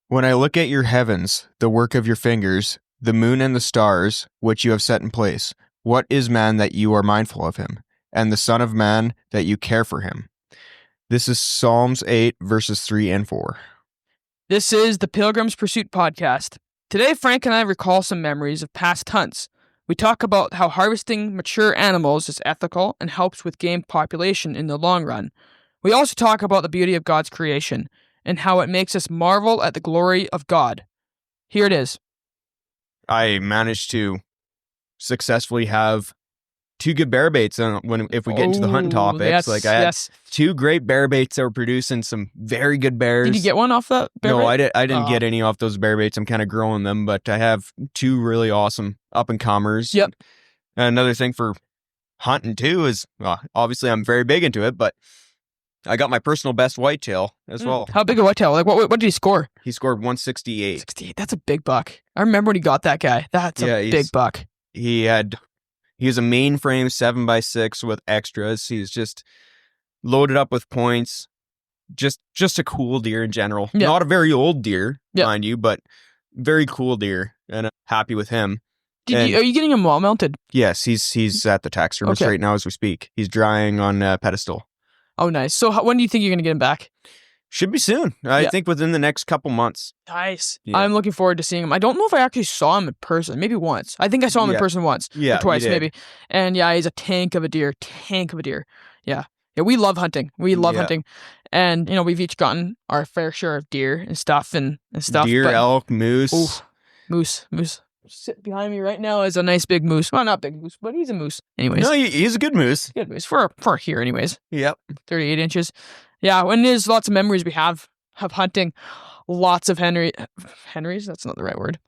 When I look at your heavens, the work of your fingers, the moon and the stars, which you have set in place, what is man that you are mindful of him, and the son of man that you care for him? This is Psalms 8, verses 3 and 4. This is the Pilgrim's Pursuit podcast. Today, Frank and I recall some memories of past hunts. We talk about how harvesting mature animals is ethical and helps with game population in the long run. We also talk about the beauty of God's creation and how it makes us marvel at the glory of God. Here it is. I managed to successfully have 2 good bear baits if we get into the hunting topics. I had 2 great bear baits that were producing some very good bears. Did you get one off that bear bait? No, I didn't get any off those bear baits. I'm kind of growing them, but I have 2 really awesome up-and-comers. Yep. And another thing for hunting too is, obviously I'm very big into it, but I got my personal best whitetail as well. How big a whitetail? Like what did he score? He scored 168. 68. That's a big buck. I remember when he got that guy. That's a big buck. He was a mainframe 7x6 with extras. He's just loaded up with points. Just a cool deer in general. Yep. Not a very old deer, mind you, but very cool deer, and I'm happy with him. Are you getting him wall mounted? Yes, he's at the taxidermist right now as we speak. He's drying on a pedestal. Oh, nice. So when do you think you're going to get him back? Should be soon. I think within the next couple months. Nice. Yeah. I'm looking forward to seeing him. I don't know if I actually saw him in person. Maybe once. I think I saw him in person once. Yeah, or twice maybe. And he's a tank of a deer. Yeah. Yeah, we love hunting. Hunting. And, we've each gotten our fair share of deer and stuff. Deer, elk, moose. Ooh, moose. Sitting behind me right now is a nice big moose. Well, not big moose, but he's a moose. Anyways. No, he's a good moose. Good moose. For here anyways. Yep. 38 inches. Yeah, and there's lots of memories we have hunting. Lots of Henry's. That's not the right word.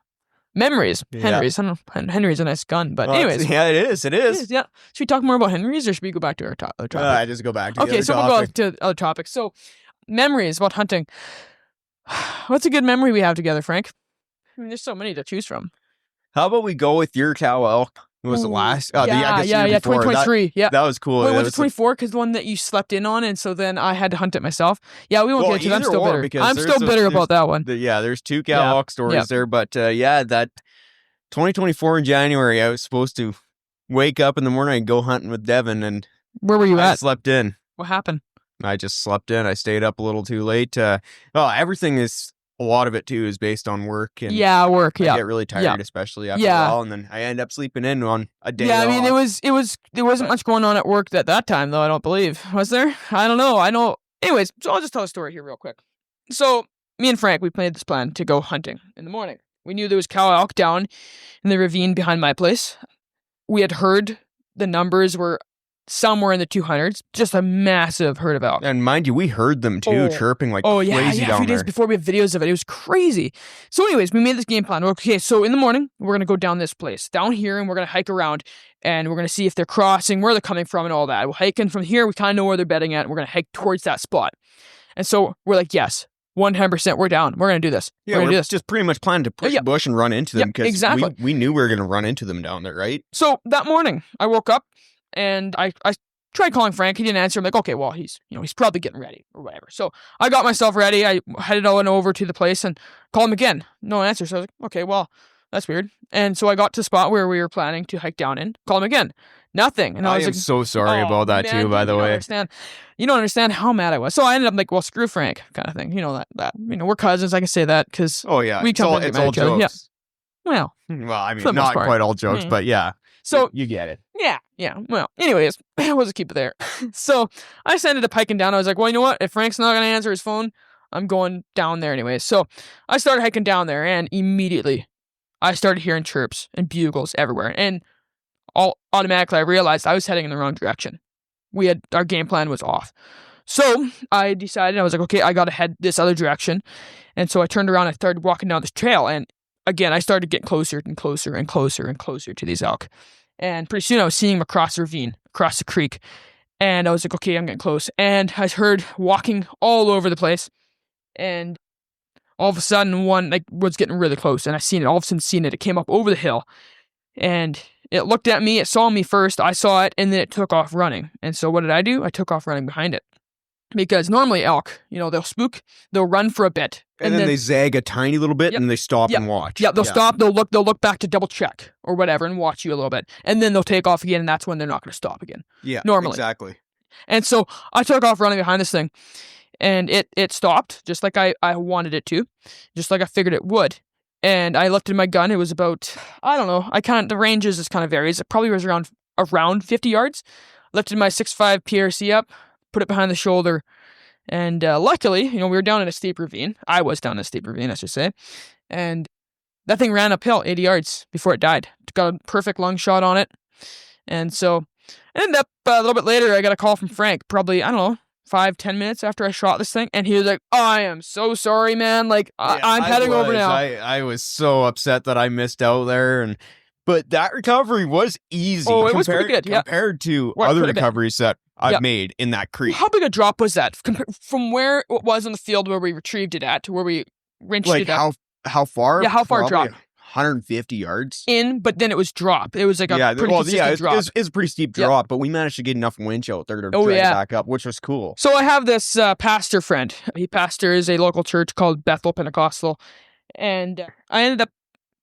Memories. Yeah. Henry's. I don't know. Henry's a nice gun, but anyways. Yeah, it is. Yeah. Should we talk more about Henry's, or should we go back to our other topic? I just go back to the other so topic. we'll go to other topics. So, memories about hunting. What's a good memory we have together, Frank? I mean, there's so many to choose from. How about we go with your cow elk? Was the last? I guess the year before. 2023. That was cool. Wait, was it 24? Because the one that you slept in on, and so then I had to hunt it myself. Yeah, we won't get into that. I'm still bitter. I'm still bitter about that one. There's 2 cow elk stories there, but that 2024 in January, I was supposed to wake up in the morning and go hunting with Devin, and where were you at? I slept in. What happened? I just slept in. I stayed up a little too late. Everything is. A lot of it too is based on work. And work. I get really tired, especially after a while, and then I end up sleeping in on a day. Yeah, I mean, there wasn't much going on at work at that time, though. I don't believe, was there? I don't know. I know. Anyways, so I'll just tell a story here real quick. So me and Frank, we made this plan to go hunting in the morning. We knew there was cow elk down in the ravine behind my place. We had heard the numbers were somewhere in the 200s, just a massive herd of elk. And mind you, we heard them too, chirping like crazy down there. A few days before we have videos of it. It was crazy. So anyways, we made this game plan. Okay, so in the morning, we're going to go down this place, down here, and we're going to hike around, and we're going to see if they're crossing, where they're coming from, and all that. We're hiking from here. We kind of know where they're bedding at, and we're going to hike towards that spot. And so we're like, yes, 100%, we're down. We're going to do this. Yeah, we're just pretty much planning to push bush and run into them, because we knew we were going to run into them down there, right? So that morning, I woke up, and I tried calling Frank. He didn't answer. I'm like, okay, well, he's probably getting ready or whatever. So I got myself ready. I headed on over to the place and called him again. No answer. So I was like, okay, well, that's weird. And so I got to the spot where we were planning to hike down in. Called him again. Nothing. And I was am so sorry about that too, by the way. You don't understand how mad I was. So I ended up like, well, screw Frank kind of thing. You know that. We're cousins. I can say that because we come it's all jokes. Yeah. Well, I mean, not quite all jokes, but yeah. So you get it. Yeah. Well, anyways, we'll just keep it there. So I just ended up hiking down. I was like, well, you know what? If Frank's not going to answer his phone, I'm going down there anyways. So I started hiking down there, and immediately I started hearing chirps and bugles everywhere. And automatically I realized I was heading in the wrong direction. Our game plan was off. So I decided, I was like, okay, I got to head this other direction. And so I turned around and started walking down this trail. And again, I started getting closer and closer and closer and closer to these elk. And pretty soon I was seeing them across the ravine, across the creek. And I was like, okay, I'm getting close. And I heard walking all over the place. And all of a sudden, one was getting really close. And all of a sudden seen it. It came up over the hill. And it looked at me. It saw me first. I saw it. And then it took off running. And so what did I do? I took off running behind it. because normally elk, they'll spook, they'll run for a bit. And then they zag a tiny little bit and they stop and watch. Yeah, they'll stop, they'll look back to double check or whatever and watch you a little bit. And then they'll take off again, and that's when they're not going to stop again. Yeah, normally. Exactly. And so I took off running behind this thing, and it stopped just like I wanted it to, just like I figured it would. And I lifted my gun. It was about, I don't know, the ranges just kind of varies. It probably was around 50 yards. Lifted my 6.5 PRC up, put it behind the shoulder. And luckily, we were down in a steep ravine. I was down in a steep ravine, I should say. And that thing ran uphill 80 yards before it died. Got a perfect lung shot on it. And so I ended up a little bit later, I got a call from Frank, probably, I don't know, 5-10 minutes after I shot this thing. And he was like, I am so sorry, man. Like, I'm heading over now. I was so upset that I missed out there. But that recovery was easy. Oh, it was pretty good, compared to other recoveries that I've made in that creek. How big a drop was that from where it was on the field where we retrieved it at to where we wrenched it up? How far? Yeah, how far drop? 150 yards. But then it was drop. It was like a pretty consistent drop. It's a pretty steep drop, but we managed to get enough winch out there to drag it back up, which was cool. So I have this pastor friend. He pastors a local church called Bethel Pentecostal, and I ended up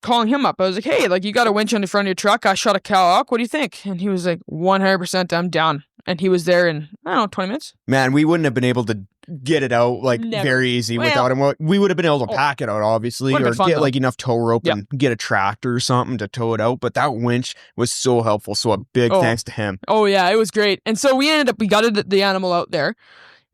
calling him up. I was like, hey, you got a winch on the front of your truck. I shot a cow elk. What do you think? And he was like, 100%, I'm down. And he was there in, 20 minutes. Man, we wouldn't have been able to get it out very easy without him. We would have been able to pack it out, obviously, or get enough tow rope and get a tractor or something to tow it out. But that winch was so helpful. So a big thanks to him. Oh, yeah, it was great. And so we gutted the animal out there.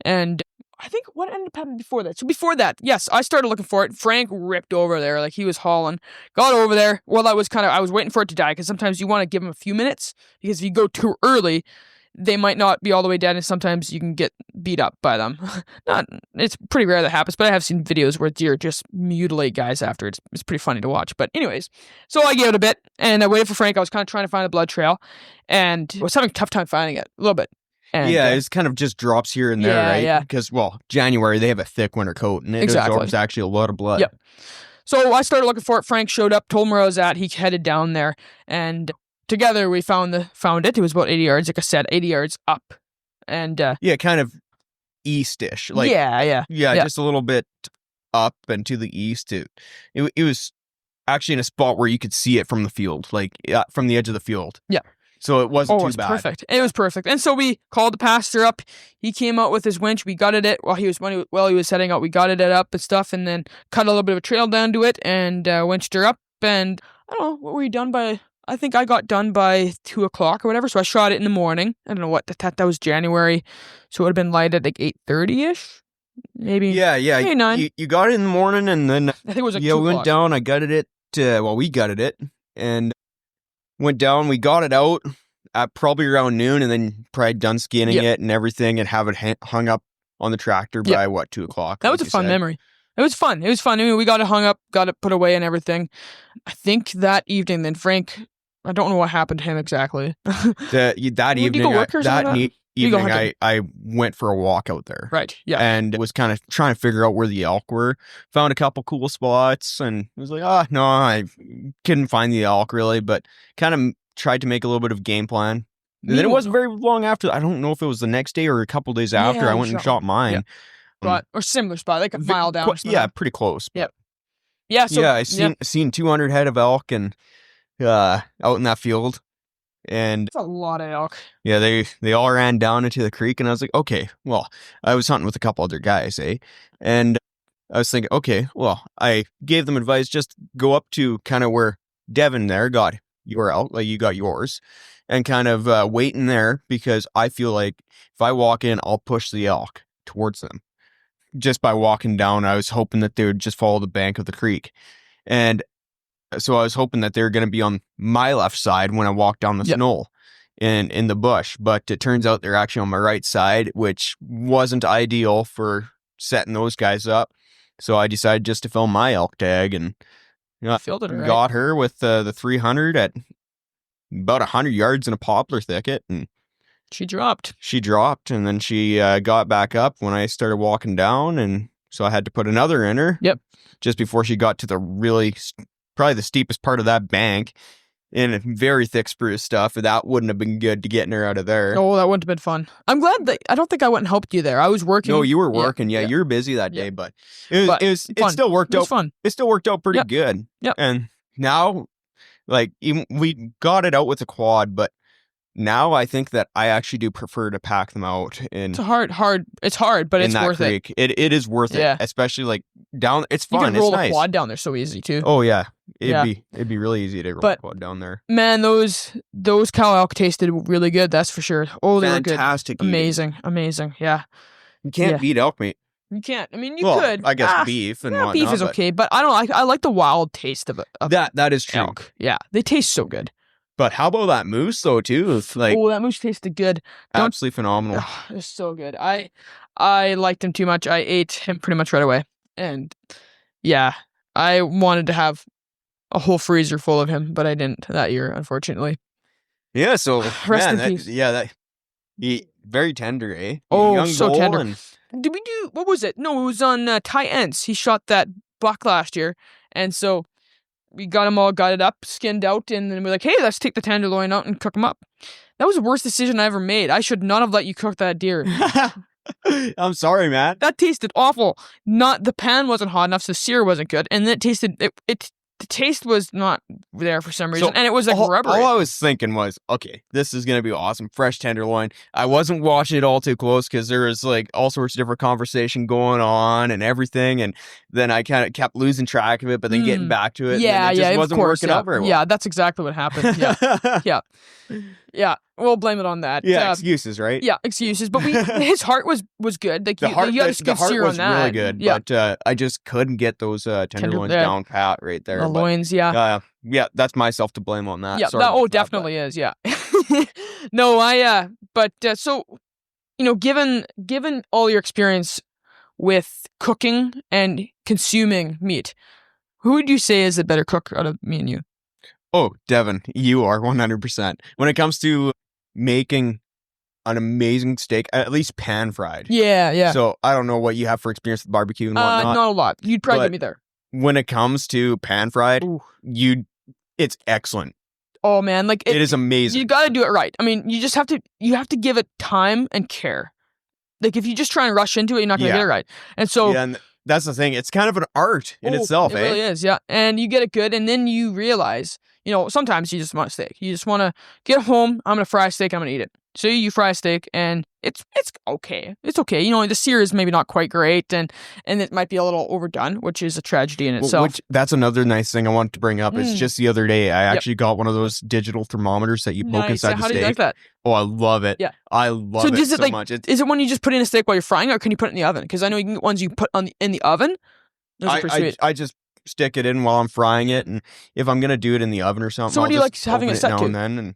And I think what ended up happening before that? So before that, yes, I started looking for it. Frank ripped over there he was hauling. Got over there. Well, I was waiting for it to die because sometimes you want to give them a few minutes because if you go too early, they might not be all the way dead, and sometimes you can get beat up by them. It's pretty rare that happens, but I have seen videos where deer just mutilate guys after. It's pretty funny to watch. But anyways, so I gave it a bit, and I waited for Frank. I was kind of trying to find a blood trail, and I was having a tough time finding it a little bit. And, it's kind of just drops here and there, right? Yeah. Because, January, they have a thick winter coat, and it absorbs actually a lot of blood. Yep. So I started looking for it. Frank showed up, told me where I was at. He headed down there, and together we found it. It was about 80 yards, like I said, 80 yards up. And kind of east-ish. Yeah, just a little bit up and to the east. It was actually in a spot where you could see it from the field, from the edge of the field. Yeah. So it wasn't too bad. Perfect. It was perfect. And so we called the pastor up. He came out with his winch. We gutted it while he was setting out. We gutted it up and stuff, and then cut a little bit of a trail down to it and winched her up. And I don't know, what were you done by? I think I got done by 2 o'clock or whatever. So I shot it in the morning. I don't know what that was January, so it would have been light at 8:30ish, maybe. Yeah. Maybe 9. You got it in the morning, and then I think it was 2 we went down. I gutted it. We gutted it and went down. We got it out at probably around noon, and then probably done skinning it and everything, and have it hung up on the tractor by 2 o'clock. That was a fun memory. It was fun. I mean, we got it hung up, got it put away and everything. I think that evening, then Frank, I don't know what happened to him exactly. That evening, I went for a walk out there. Right, yeah. And was kind of trying to figure out where the elk were. Found a couple cool spots, and was like, no, I couldn't find the elk really, but kind of tried to make a little bit of game plan. And then it wasn't very long after. I don't know if it was the next day or a couple days after I went and shot mine. Yeah. Or similar spot, like a mile down. Pretty close. Yep. Yeah. So, I seen 200 head of elk and out in that field, and that's a lot of elk. Yeah, they all ran down into the creek, and I was like, okay, well, I was hunting with a couple other guys, and I was thinking, okay, well, I gave them advice, just go up to kind of where Devin there got your elk, you got yours, and kind of wait in there, because I feel like if I walk in, I'll push the elk towards them. Just by walking down, I was hoping that they would just follow the bank of the creek. And so I was hoping that they were going to be on my left side when I walked down the knoll in the bush. But it turns out they're actually on my right side, which wasn't ideal for setting those guys up. So I decided just to film my elk tag, and got her with the 300 at about 100 yards in a poplar thicket. And She dropped, and then she got back up when I started walking down, and so I had to put another in her. Yep. Just before she got to the probably the steepest part of that bank, and very thick spruce stuff. That wouldn't have been good to getting her out of there. Oh, that wouldn't have been fun. I'm glad that I don't think I went and helped you there. I was working. No, you were working. Yeah, you were busy that day, but it still worked out. Fun. It still worked out pretty good. Yep. And now, like, even we got it out with a quad, but now I think that I actually do prefer to pack them out in. It's hard. It's hard, but it's worth it. It is worth it, especially like down. It's fun. You can roll a quad down there so easy too. Oh yeah, it'd be really easy to roll a quad down there. Man, those cow elk tasted really good. That's for sure. Oh, they were good. Fantastic. Amazing. Yeah. You can't beat elk meat. You can't. I mean, you could. I guess beef and whatnot. Beef is okay, but I don't. I like the wild taste of it. That is true. Elk. Yeah, they taste so good. But how about that moose though too? It's like, oh, that moose tasted good. Absolutely phenomenal. Oh, it's so good. I liked him too much. I ate him pretty much right away. And yeah, I wanted to have a whole freezer full of him, but I didn't that year, unfortunately. Yeah, so Rest in peace. Very tender, eh? Oh, young so tender. Did we do, what was it? No, it was on Ty Ents. He shot that buck last year. And so we got him all gutted up, skinned out, and then we're like, hey, let's take the tenderloin out and cook him up. That was the worst decision I ever made. I should not have let you cook that deer. I'm sorry, man. That tasted awful. The pan wasn't hot enough, so the sear wasn't good, and then it tasted the taste was not there for some reason, and it was like rubbery. All I was thinking was, okay, this is gonna be awesome, fresh tenderloin. I wasn't watching it all too close because there was like all sorts of different conversation going on and everything, and then I kind of kept losing track of it, but then getting back to it, and it just wasn't working out very well. Yeah, that's exactly what happened. Yeah, yeah. We'll blame it on that. Yeah, excuses, right? Yeah, excuses. But his heart was good. Like the heart was really good. Yeah. But I just couldn't get those tenderloins down pat right there. The loins, yeah. Yeah, that's myself to blame on that. Yeah, definitely is. Yeah. No, so, given all your experience with cooking and consuming meat, who would you say is the better cook out of me and you? Oh, Devin, you are 100%. When it comes to making an amazing steak, at least pan fried. Yeah. So I don't know what you have for experience with barbecue and whatnot. Not a lot. You'd probably get me there. When it comes to pan fried, it's excellent. Oh man, like it is amazing. You got to do it right. I mean, you have to give it time and care. Like if you just try and rush into it, you're not going to get it right. And so and that's the thing. It's kind of an art in itself, It really is, yeah. And you get it good, and then you realize, sometimes you just want a steak. You just want to get home, I'm going to fry a steak, I'm going to eat it. So you fry a steak, and it's okay. It's okay. The sear is maybe not quite great, and it might be a little overdone, which is a tragedy in itself. That's another nice thing I wanted to bring up. It's just the other day, I actually got one of those digital thermometers that you poke inside the steak. How do you like that? Oh, I love it. Yeah. I love it so much. Is it one you just put in a steak while you're frying it, or can you put it in the oven? Because I know you can get ones you put in the oven. Those are pretty sweet. I just stick it in while I'm frying it, and if I'm going to do it in the oven or something, so what do you like having it set to? Now and then, and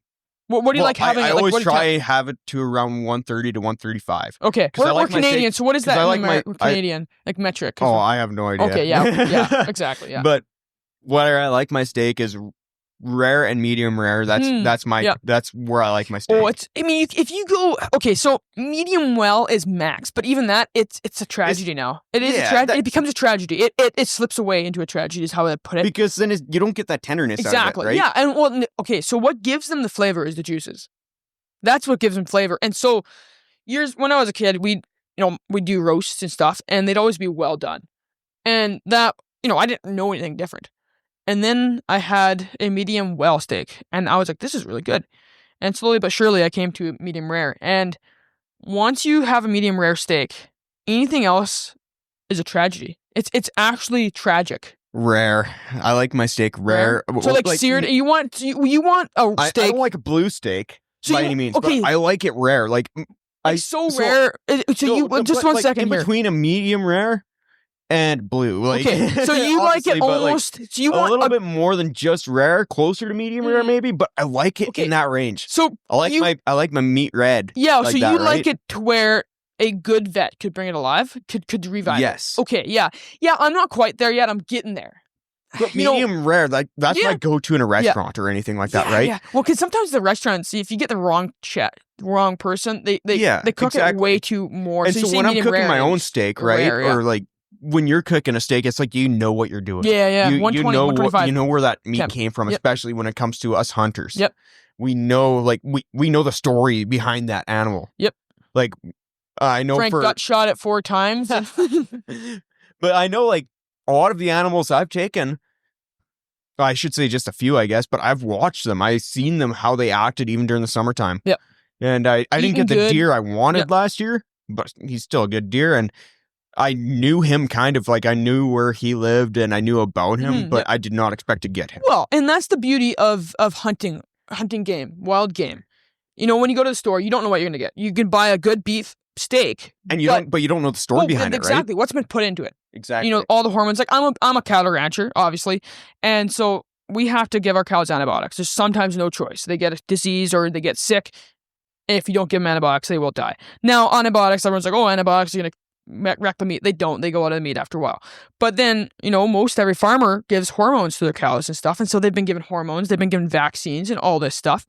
what do you like having? I always try have it to around 130 to 135. Okay, we're Canadian, so what is that in Canadian? Like metric? Oh, I have no idea. Okay, yeah, exactly, yeah. But where I like my steak is rare and medium rare. That's where I like my steak. Oh, if you go, okay, so medium well is max, but even that, it's a tragedy now. It is a tragedy. It becomes a tragedy. It slips away into a tragedy is how I put it. Because then you don't get that tenderness out of it, right? Yeah, and okay, so what gives them the flavor is the juices. That's what gives them flavor. And so when I was a kid, we'd do roasts and stuff, and they'd always be well done. And that, I didn't know anything different. And then I had a medium well steak, and I was like, this is really good. And slowly but surely, I came to medium rare. And once you have a medium rare steak, anything else is a tragedy. It's actually tragic. Rare. I like my steak rare. So like seared. You want a steak. I don't like a blue steak by any means. Okay. But I like it rare. Like rare. Just one second in here. Between a medium rare and blue. Okay, so you like it almost. So you want a little bit more than just rare, closer to medium rare maybe, but I like it in that range. So I like my meat red. Yeah, so you like it to where a good vet could bring it alive, could revive it. Yes. Okay, yeah. I'm not quite there yet. I'm getting there. But medium rare, that's my go-to in a restaurant or anything like that, right? Yeah. Well, because sometimes the restaurants, if you get the wrong person, they cook it way too more. And so when I'm cooking my own steak, right, or like when you're cooking a steak, it's like you know what you're doing. Yeah. You 120, know 125. you know where that meat Yep. came from, Yep. especially when it comes to us hunters. Yep. We know, like we know the story behind that animal. Yep. Like I know Frank got shot at 4 times. but I know like a lot of the animals I've taken, I should say just a few, I guess, but I've watched them. I've seen them, how they acted even during the summertime. Yep. And I didn't get the good. deer I wanted Yep. last year, but he's still a good deer. And I knew him kind of like I knew where he lived and I knew about him, but Yep. I did not expect to get him. Well, and that's the beauty of hunting game, wild game. You know, when you go to the store, you don't know what you're going to get. You can buy a good beef steak, And you don't know the story well, behind it, right? exactly what's been put into it. Exactly. You know, all the hormones. Like I'm a cattle rancher, obviously, and so we have to give our cows antibiotics. There's sometimes no choice. They get a disease or they get sick. If you don't give them antibiotics, they will die. Now, antibiotics, everyone's like, oh, antibiotics are going to wreck the meat. They don't. They go out of the meat after a while. But then, you know, most every farmer gives hormones to their cows and stuff. And so they've been given hormones. They've been given vaccines and all this stuff.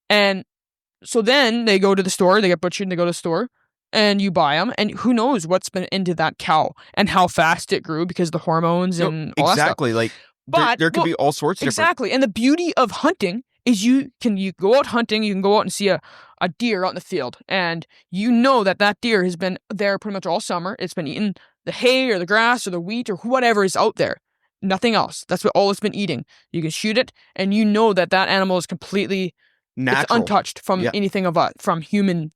And so then they go to the store. They get butchered and they go to the store. And you buy them. And who knows what's been into that cow and how fast it grew because of the hormones and all that stuff. Exactly. Like, But there could be all sorts of different... Exactly. And the beauty of hunting is you go out hunting, you can go out and see a deer out in the field, and you know that deer has been there pretty much all summer. It's been eating the hay or the grass or the wheat or whatever is out there. Nothing else. That's what all it's been eating. You can shoot it, and you know that animal is completely natural. It's untouched from anything from human,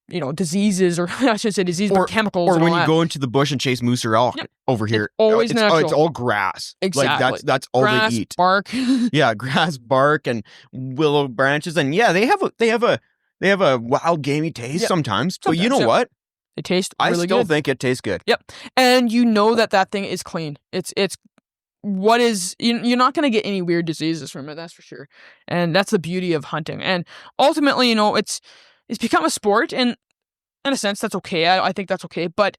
you know, diseases, or I should say disease, but chemicals. Or and when all you that. go into the bush and chase moose or elk over here, It's always natural. It's all grass. Exactly. Like that's all grass, they eat. bark. Yeah, grass, bark, and willow branches, and yeah, they have a wild gamey taste sometimes. But you know what? They taste really I still good. think it tastes good. Yep. And you know that thing is clean. It's what is you're not going to get any weird diseases from it, that's for sure. And that's the beauty of hunting. And ultimately, you know, it's become a sport, and in a sense that's okay. I think that's okay, but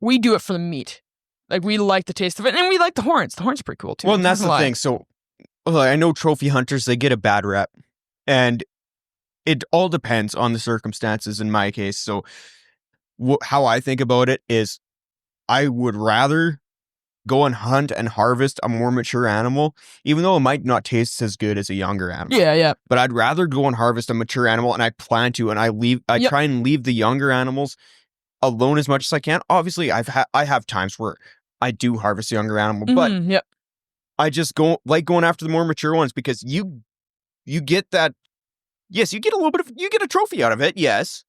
we do it for the meat. Like, we like the taste of it, and we like the horns. The horns are pretty cool too. Well, and that's the thing. So I know trophy hunters, they get a bad rep, and it all depends on the circumstances in my case. So how I think about it is I would rather go and hunt and harvest a more mature animal, even though it might not taste as good as a younger animal. Yeah. But I'd rather go and harvest a mature animal, and I plan to, and I try and leave the younger animals alone as much as I can. Obviously, I have times where I do harvest the younger animal, but I just going after the more mature ones, because you get that. Yes, you get a trophy out of it. Yes,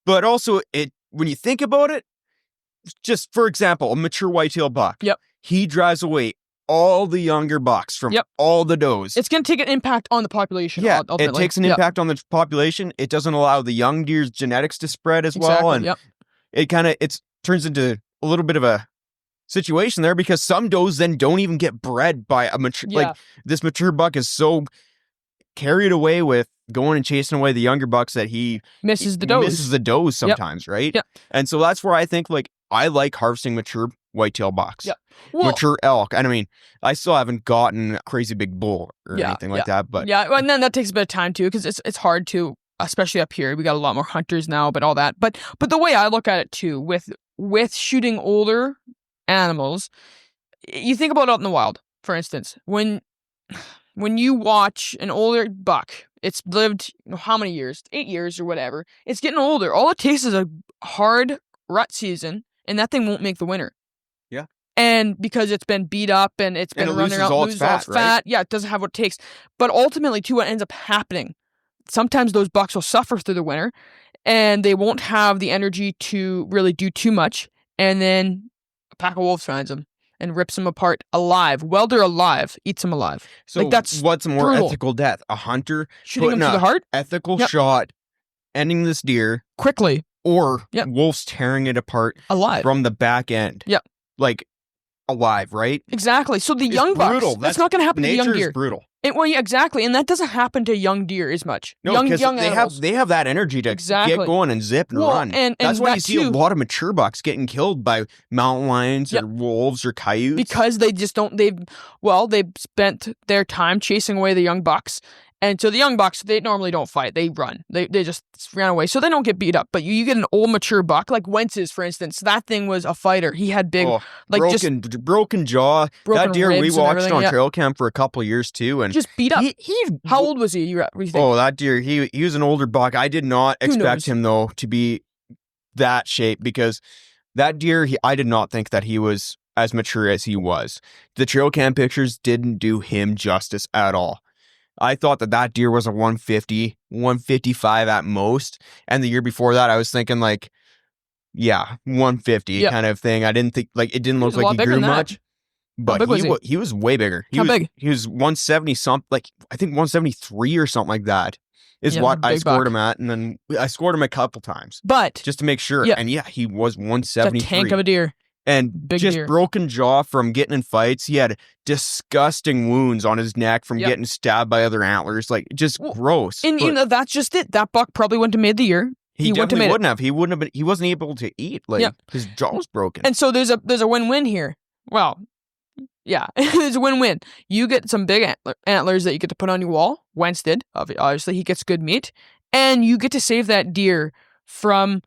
but also when you think about it, just for example, a mature whitetail buck. Yep. He drives away all the younger bucks from all the does. It's going to take an impact on the population. Yeah, ultimately. it takes an impact on the population. It doesn't allow the young deer's genetics to spread as well, and it turns into a little bit of a situation there, because some does then don't even get bred by a mature. Like, this mature buck is so carried away with going and chasing away the younger bucks that he misses the does sometimes, right? Yep. And so that's where I think, like, I like harvesting mature whitetail bucks. Yep. Well, mature elk. And I mean, I still haven't gotten a crazy big bull or anything like that, but well, and then that takes a bit of time too, because it's hard to, especially up here. We got a lot more hunters now, but all that. But the way I look at it too, with shooting older animals, you think about it out in the wild, for instance, when you watch an older buck, it's lived, how many years? 8 years or whatever. It's getting older. All it takes is a hard rut season, and that thing won't make the winter. Yeah. And because it's been beat up and it's been running around, loses all its fat. Right? Yeah, it doesn't have what it takes. But ultimately, too, what ends up happening, sometimes those bucks will suffer through the winter, and they won't have the energy to really do too much. And then a pack of wolves finds them and rips them apart alive. While they're alive, eats them alive. So like, that's what's a more brutal. ethical death? A hunter shooting them through the heart? Ethical shot, ending this deer quickly, or wolves tearing it apart alive from the back end. Yep. Like, alive, right? Exactly. So the young bucks, that's not going to happen to young deer. Nature is brutal. Exactly, and that doesn't happen to young deer as much. No, young animals. They have that energy to get going and zip and run. And that's why that you see a lot of mature bucks getting killed by mountain lions or wolves or coyotes, because they just don't. They've spent their time chasing away the young bucks, And so the young bucks, they normally don't fight. They run. They just ran away. So they don't get beat up. But you get an old mature buck, like Wentz's, for instance. That thing was a fighter. He had big, broken jaw. broken That deer we ribs and watched everything, on yeah. trail cam for a couple years too, and just beat up. he How old was he? What do you think? Oh, that deer, he was an older buck. I did not Who knows? expect him though to be that shape, because that deer, I did not think that he was as mature as he was. The trail cam pictures didn't do him justice at all. I thought that deer was a 150, 155 at most. And the year before that, I was thinking 150 Yep. kind of thing. I didn't think, it didn't was look a lot like he bigger grew than that. much. But big was he? he was way bigger. How big? He was 170 something, I think 173 or something like that is Yeah, what I big scored buck. him at. And then I scored him a couple times But just to make sure. Yeah. And he was it's a 173. tank of a deer. And Big just deer. broken jaw from getting in fights. He had disgusting wounds on his neck from Yep. getting stabbed by other antlers. Just Well, gross. And But that's just it. That buck probably wouldn't have made the year. he wouldn't have definitely made it. wouldn't have. He wouldn't have been. He wasn't able to eat. Yep. His jaw was broken. And so there's a win-win here. Well, yeah, it's a win-win. You get some big antlers that you get to put on your wall. Wentz did. Obviously, he gets good meat. And you get to save that deer from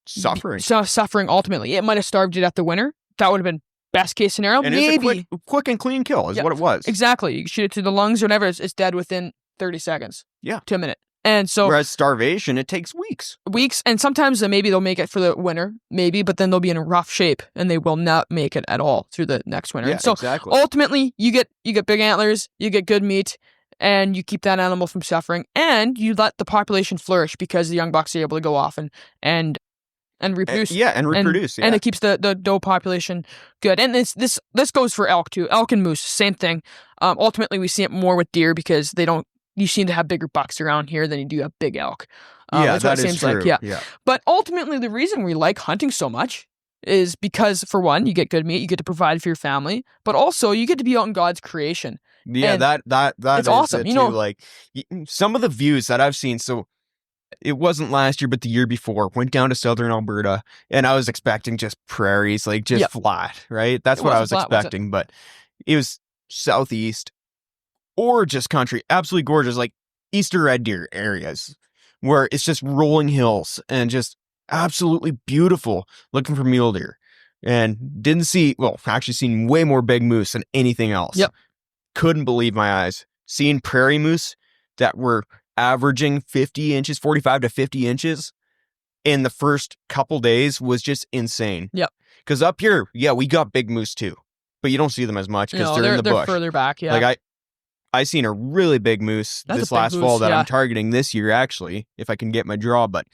Suffering. suffering ultimately. It might have starved it at the winter. That would have been best case scenario. And Maybe. it's a quick and clean kill is Yeah, what it was. Exactly. You shoot it to the lungs or whatever. It's dead within 30 seconds. Yeah. To a minute. And so Whereas starvation, it takes weeks. weeks, and sometimes maybe they'll make it for the winter, maybe, but then they'll be in rough shape and they will not make it at all through the next winter. Yeah, And so exactly. ultimately, you get big antlers, you get good meat, and you keep that animal from suffering, and you let the population flourish because the young bucks are able to go off and reproduce. and reproduce. And it keeps the doe population good. And this goes for elk too. Elk and moose, same thing. Ultimately, we see it more with deer because you seem to have bigger bucks around here than you do have big elk. That's what that it is seems true. like. Yeah. But ultimately, the reason we like hunting so much is because, for one, you get good meat, you get to provide for your family, but also you get to be out in God's creation. Yeah, And that it's is awesome. it You too. know- Some of the views that I've seen, so it wasn't last year, but the year before, went down to southern Alberta, and I was expecting just prairies, just Yep. flat, right? That's It what I wasn't was flat, was it? expecting, but it was southeast, gorgeous country, absolutely gorgeous, Easter red deer areas, where it's just rolling hills and just absolutely beautiful, looking for mule deer. And actually seen way more big moose than anything else. Yep. Couldn't believe my eyes. Seeing prairie moose that were averaging 50 inches, 45 to 50 inches in the first couple days was just insane. Yep. Because up here, we got big moose too, but you don't see them as much because they're in the bush. Further back, yeah. I seen a really big moose That's a this big last moose, fall that yeah. I'm targeting this year, actually, if I can get my draw, but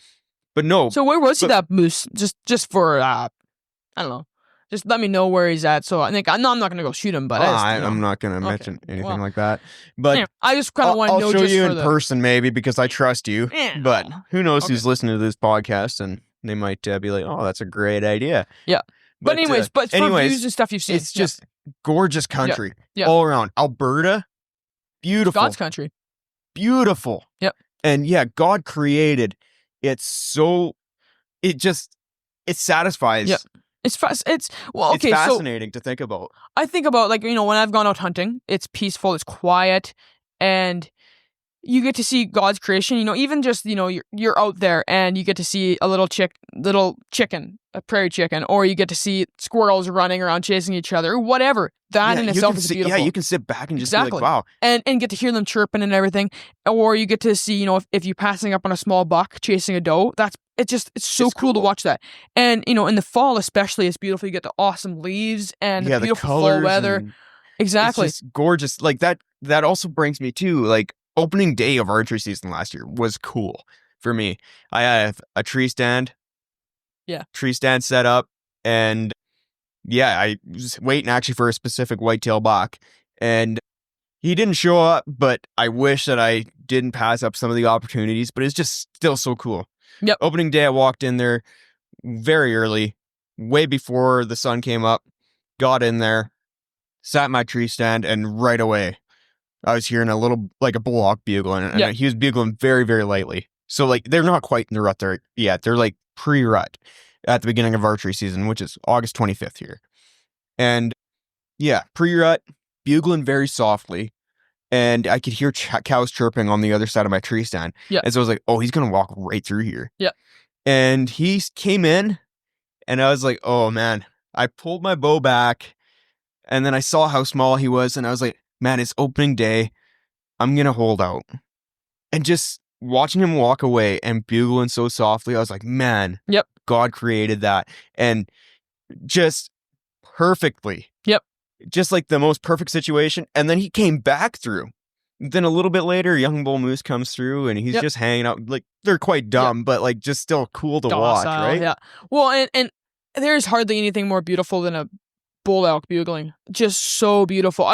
no. So where was he, but- that moose? Just for I don't know. Just let me know where he's at. So I think I'm not gonna go shoot him, but I'm not going to Okay, mention anything well, like that. But anyway, I just kind of want to I'll know show just you for in the person maybe because I trust you. Yeah, But no. who knows Okay. who's listening to this podcast and they might be like, "Oh, that's a great idea." Yeah. But anyways, for views and stuff you've seen, it's just gorgeous country Yeah. all around. Alberta, beautiful, God's country. beautiful. Yep. And God created it so it satisfies. Yep. It's well, It's okay. So fascinating to think about. I think about when I've gone out hunting, it's peaceful, it's quiet, and you get to see God's creation. Even just you're out there and you get to see a little chicken, a prairie chicken, or you get to see squirrels running around chasing each other, whatever. That in you itself can is sit- beautiful. Yeah, you can sit back and just Exactly. be like, "Wow." and get to hear them chirping and everything, or you get to see if you're passing up on a small buck chasing a doe. It's so It's cool to cool. watch that. And in the fall especially, it's beautiful. You get the awesome leaves and the the beautiful fall colors weather. and Exactly. It's just gorgeous. That also brings me to opening day of archery season last year was cool for me. I have a tree stand. Yeah. Tree stand set up, and I was waiting actually for a specific whitetail buck, and he didn't show up, but I wish that I didn't pass up some of the opportunities, but it's just still so cool. Yep. Opening day, I walked in there very early, way before the sun came up, got in there, sat in my tree stand, and right away I was hearing a bullock bugling, and Yeah. he was bugling very, very lightly. So they're not quite in the rut there yet. They're pre-rut at the beginning of archery season, which is August 25th here. And pre-rut, bugling very softly. and I could hear cows chirping on the other side of my tree stand. Yeah. And so I was like, oh, he's going to walk right through here. Yeah. And he came in, and I was like, oh, man. I pulled my bow back, and then I saw how small he was, and I was like, man, it's opening day. I'm going to hold out. And just watching him walk away and bugling so softly, I was like, man, Yep. God created that. And just perfectly. Yep. Just like the most perfect situation. And then he came back through. Then a little bit later, young bull moose comes through, and he's just hanging out. Like, they're quite dumb, but like just still cool to watch, right? Yeah. Well, and there's hardly anything more beautiful than a bull elk bugling. Just so beautiful.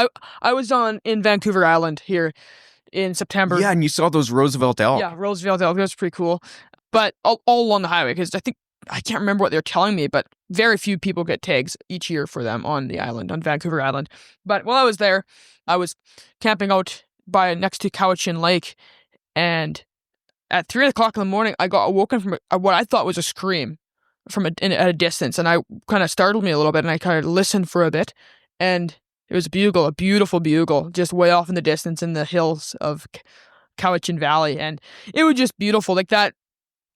I was in Vancouver Island here in September. Yeah, and you saw those Roosevelt elk. Yeah, Roosevelt elk. That was pretty cool. But all along the highway, because I can't remember what they're telling me, but very few people get tags each year for them on the island, on Vancouver Island. But while I was there, I was camping out next to Cowichan Lake, and at 3 o'clock in the morning, I got awoken from what I thought was a scream at a distance, and I kind of startled me a little bit, and I kind of listened for a bit, and it was a beautiful bugle, just way off in the distance in the hills of Cowichan Valley, and it was just beautiful, like that.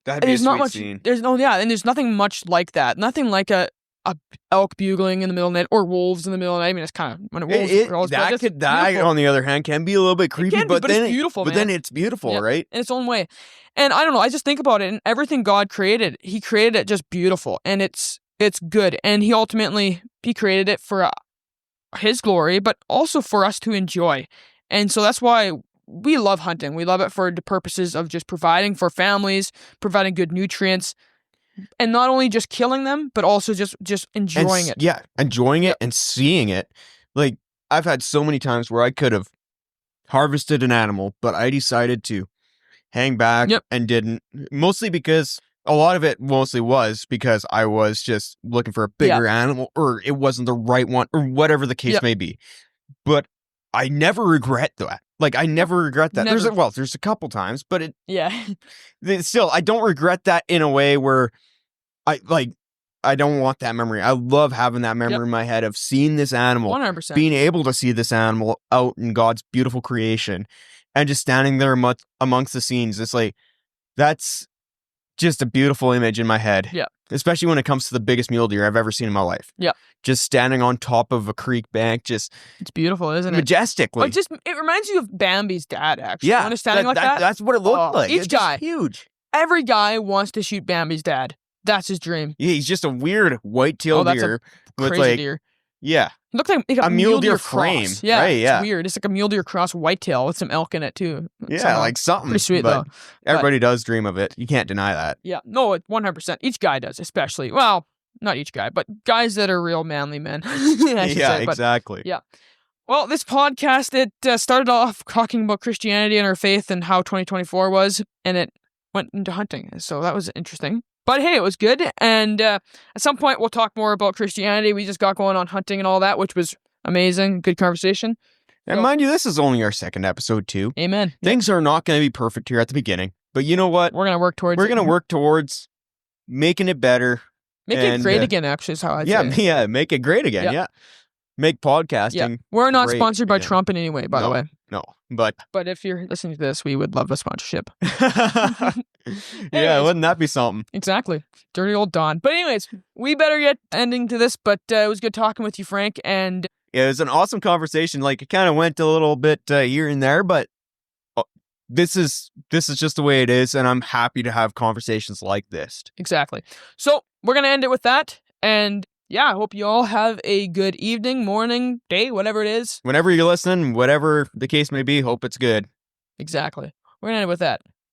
That'd be a sweet scene. And there's nothing much like that. Nothing like a elk bugling in the middle of the night, or wolves in the middle of the night. I mean, it's kind of when wolves. That on the other hand can be a little bit creepy, but then it's beautiful. But then it's beautiful, right? In its own way. And I don't know. I just think about it, and everything God created, He created it just beautiful, and it's good. And He created it for His glory, but also for us to enjoy. And so that's why we love hunting. We love it for the purposes of just providing for families, providing good nutrients, and not only just killing them, but also just enjoying it. Yeah, enjoying it and seeing it. Like, I've had so many times where I could have harvested an animal, but I decided to hang back and didn't. Mostly because a lot of it was because I was just looking for a bigger animal, or it wasn't the right one, or whatever the case may be. But I never regret that. Like, I never regret that. Never. There's a couple times, but still, I don't regret that in a way where I don't want that memory. I love having that memory in my head of seeing this animal, 100%. being able to see this animal out in God's beautiful creation, and just standing there amongst the scenes. It's like, that's just a beautiful image in my head. Yeah. Especially when it comes to the biggest mule deer I've ever seen in my life. Yeah. Just standing on top of a creek bank, it's beautiful, isn't it? Majestically. It reminds you of Bambi's dad, actually. Yeah. Understanding like that? That's what it looked like. Each guy. Huge. Every guy wants to shoot Bambi's dad. That's his dream. Yeah, he's just a weird white-tailed deer. Crazy deer. Yeah. It looks like a mule deer cross. frame. Yeah, right, it's weird. It's like a mule deer cross whitetail with some elk in it, too. Yeah, like something. Pretty sweet, though. Everybody does dream of it. You can't deny that. Yeah, no, 100%. Each guy does, especially. Well, not each guy, but guys that are real manly men. Exactly. Yeah. Well, this podcast, it started off talking about Christianity and our faith and how 2024 was, and it went into hunting. So that was interesting. But hey, it was good. And at some point, we'll talk more about Christianity. We just got going on hunting and all that, which was amazing. Good conversation. And mind you, this is only our second episode, too. Amen. Things are not going to be perfect here at the beginning. But you know what? We're going to work towards We're going to work towards making it better. Make it great again, actually, is how I say it. Yeah, make it great again, yeah. Make podcasting We're not sponsored by Trump in any way, by the way. No, but if you're listening to this, we would love a sponsorship. Yeah, wouldn't that be something? Exactly. Dirty old Don. But anyways, we better get ending to this, but it was good talking with you, Frank, and it was an awesome conversation. Like, it kind of went a little bit here and there, but this is just the way it is, and I'm happy to have conversations like this. Exactly. So we're going to end it with that, and yeah, I hope you all have a good evening, morning, day, whatever it is. Whenever you're listening, whatever the case may be, hope it's good. Exactly. We're going to end it with that.